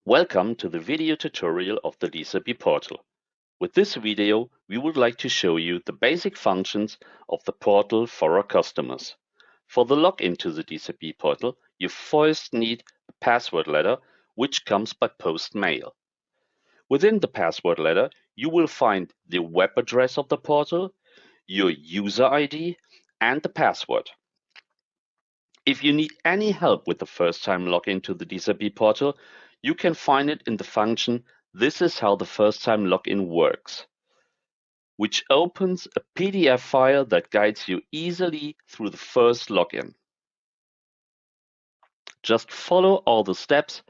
Welcome to the video tutorial of the DZB portal. With this video, we would like to show you the basic functions of the portal for our customers. For the login to the DZB portal, you first need a password letter, which comes by post mail. Within the password letter, you will find the web address of the portal, your user ID, and the password. If you need any help with the first-time login to the DZB portal, you can find it in the function "This is how the first-time login works", which opens a PDF file that guides you easily through the first login. Just follow all the steps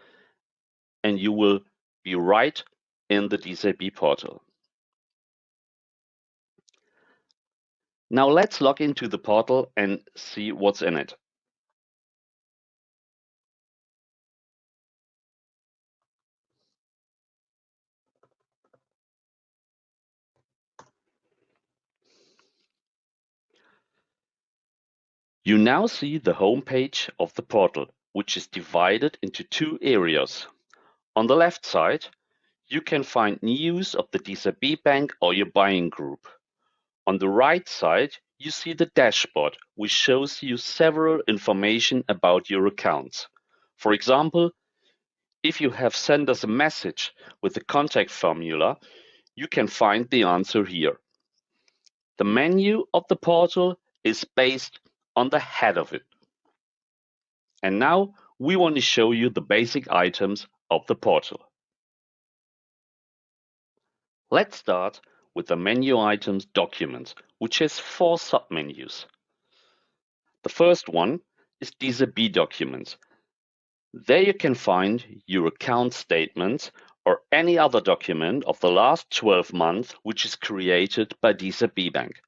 and you will be right in the DZB portal. Now let's log into the portal and see what's in it. You now see the home page of the portal, which is divided into two areas. On the left side, you can find news of the DZB bank or your buying group. On the right side, you see the dashboard, which shows you several information about your accounts. For example, if you have sent us a message with the contact formula, you can find the answer here. The menu of the portal is based on the head of it. And now we want to show you the basic items of the portal. Let's start with the menu items Documents, which has four submenus. The first one is DZB Documents. There you can find your account statements or any other document of the last 12 months which is created by DZB Bank.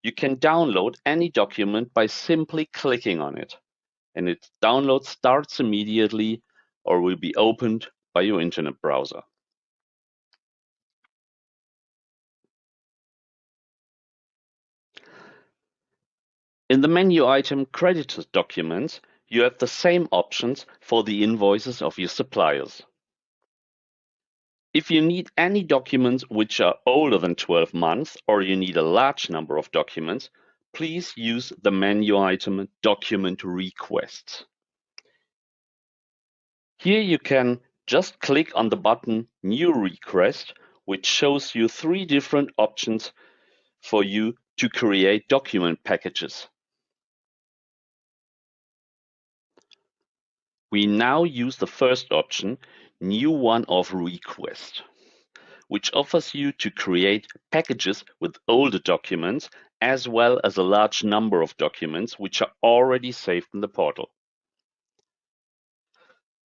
You can download any document by simply clicking on it, and its download starts immediately or will be opened by your internet browser. In the menu item Creditors Documents, you have the same options for the invoices of your suppliers. If you need any documents which are older than 12 months or you need a large number of documents, please use the menu item Document Requests. Here you can just click on the button New Request, which shows you three different options for you to create document packages. We now use the first option, New One-Off Request, which offers you to create packages with older documents as well as a large number of documents which are already saved in the portal.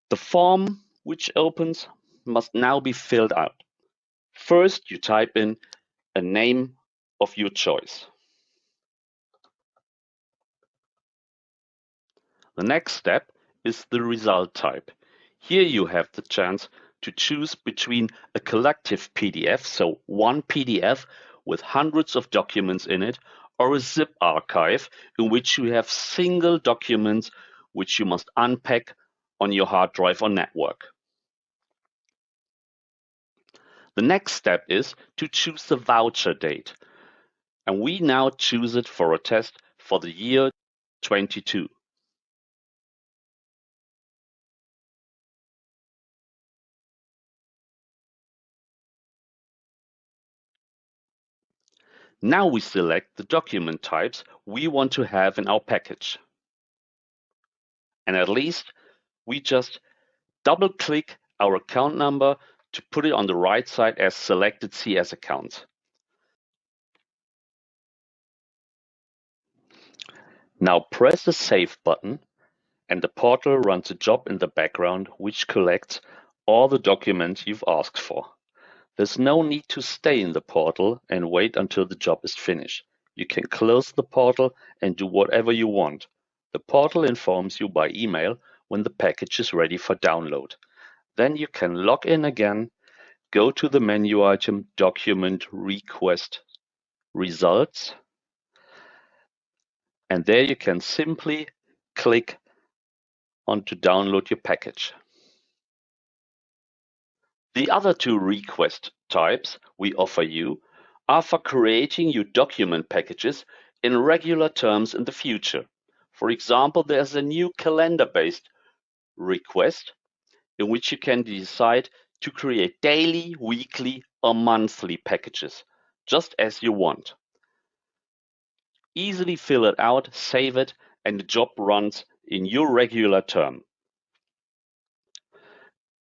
The form which opens must now be filled out. First, you type in a name of your choice. The next step is the result type. Here you have the chance to choose between a collective PDF, so one PDF with hundreds of documents in it, or a zip archive in which you have single documents which you must unpack on your hard drive or network. The next step is to choose the voucher date, and we now choose it for a test for the year 22. Now we select the document types we want to have in our package. And at least we just double-click our account number to put it on the right side as selected CS accounts. Now press the Save button and the portal runs a job in the background which collects all the documents you've asked for. There's no need to stay in the portal and wait until the job is finished. You can close the portal and do whatever you want. The portal informs you by email when the package is ready for download. Then you can log in again, go to the menu item Document Request Results, and there you can simply click on to download your package. The other two request types we offer you are for creating your document packages in regular terms in the future. For example, there's a new calendar-based request in which you can decide to create daily, weekly, or monthly packages, just as you want. Easily fill it out, save it, and the job runs in your regular term.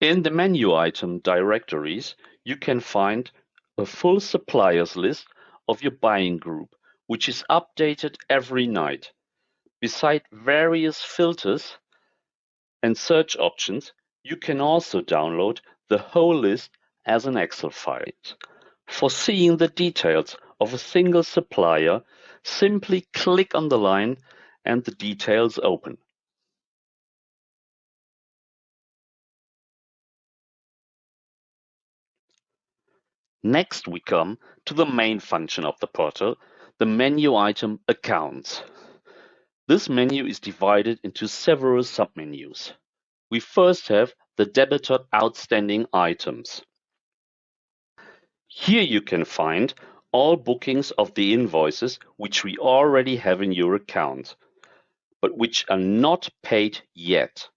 In the menu item Directories, you can find a full suppliers list of your buying group, which is updated every night. Beside various filters and search options, you can also download the whole list as an Excel file. For seeing the details of a single supplier, simply click on the line and the details open. Next, we come to the main function of the portal, the menu item Accounts. This menu is divided into several submenus. We first have the debitor outstanding items. Here you can find all bookings of the invoices which we already have in your account, but which are not paid yet.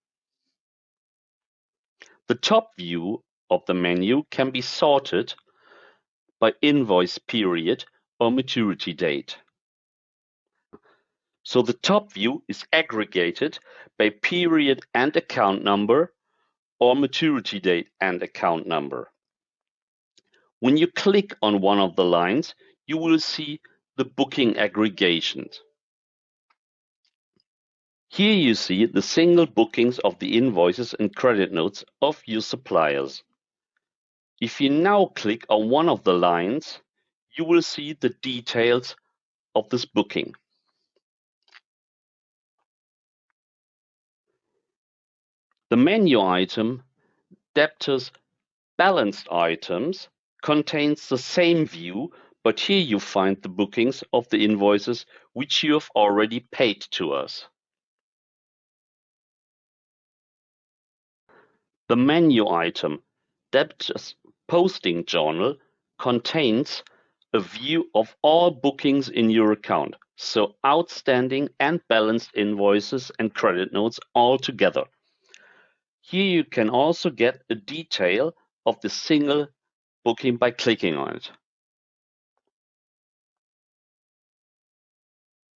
The top view of the menu can be sorted by invoice period or maturity date. So the top view is aggregated by period and account number or maturity date and account number. When you click on one of the lines, you will see the booking aggregations. Here you see the single bookings of the invoices and credit notes of your suppliers. If you now click on one of the lines, you will see the details of this booking. The menu item Debtors Balanced Items contains the same view, but here you find the bookings of the invoices which you have already paid to us. The menu item Debtors Posting Journal contains a view of all bookings in your account, so outstanding and balanced invoices and credit notes all together. Here you can also get a detail of the single booking by clicking on it.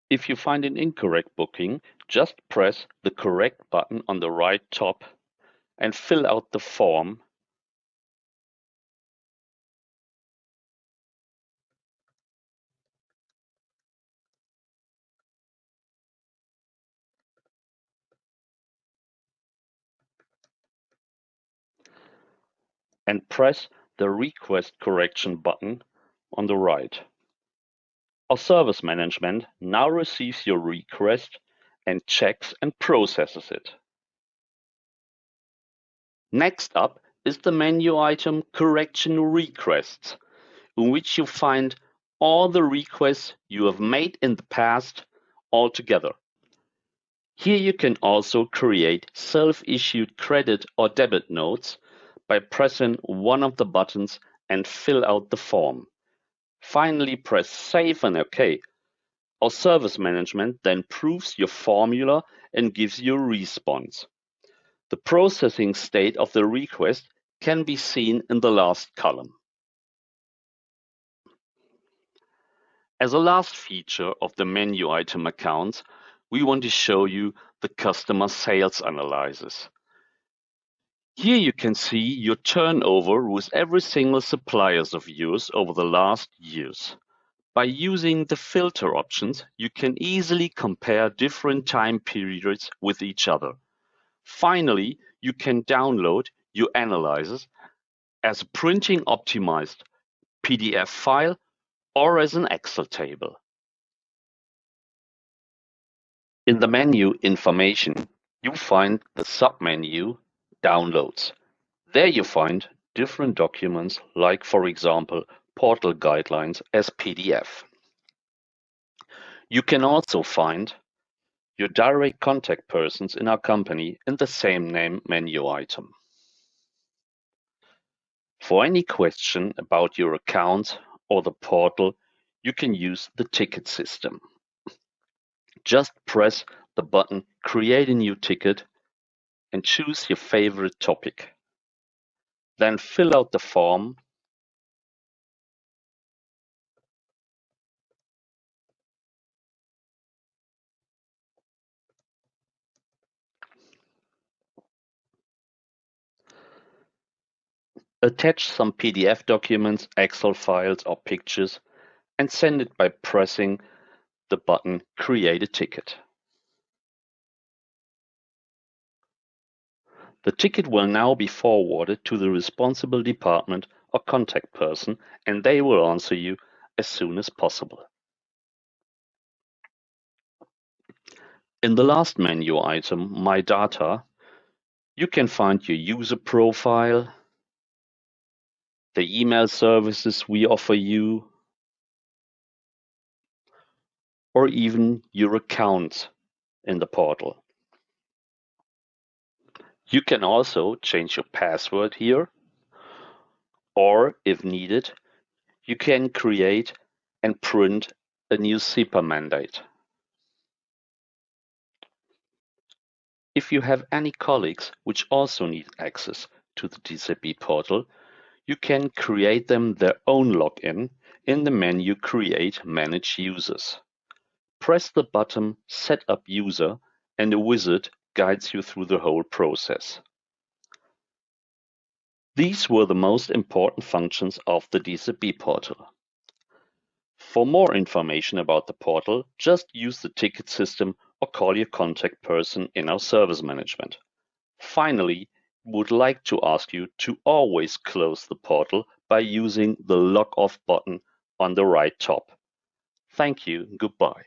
If you find an incorrect booking, just press the correct button on the right top and fill out the form. And press the Request Correction button on the right. Our service management now receives your request and checks and processes it. Next up is the menu item Correction Requests, in which you find all the requests you have made in the past all together. Here you can also create self-issued credit or debit notes by pressing one of the buttons and fill out the form. Finally, press Save and OK. Our service management then proves your formula and gives you a response. The processing state of the request can be seen in the last column. As a last feature of the menu item accounts, we want to show you the customer sales analysis. Here you can see your turnover with every single suppliers of yours over the last years. By using the filter options, you can easily compare different time periods with each other. Finally, you can download your analysis as a printing optimized PDF file or as an Excel table. In the menu Information, you find the submenu Downloads. There you find different documents like, for example, portal guidelines as PDF. You can also find your direct contact persons in our company in the same name menu item. For any question about your account or the portal, you can use the ticket system. Just press the button Create a new ticket and choose your favorite topic. Then fill out the form attach some PDF documents, Excel files or pictures, and send it by pressing the button Create a ticket. The ticket will now be forwarded to the responsible department or contact person, and they will answer you as soon as possible. In the last menu item, My Data, you can find your user profile, the email services we offer you, or even your account in the portal. You can also change your password here, or if needed, you can create and print a new SEPA mandate. If you have any colleagues which also need access to the DZB portal, you can create them their own login in the menu Create Manage Users. Press the button Set up User and a wizard guides you through the whole process. These were the most important functions of the DZB portal. For more information about the portal, just use the ticket system or call your contact person in our service management. Finally, we would like to ask you to always close the portal by using the Log Off button on the right top. Thank you. Goodbye.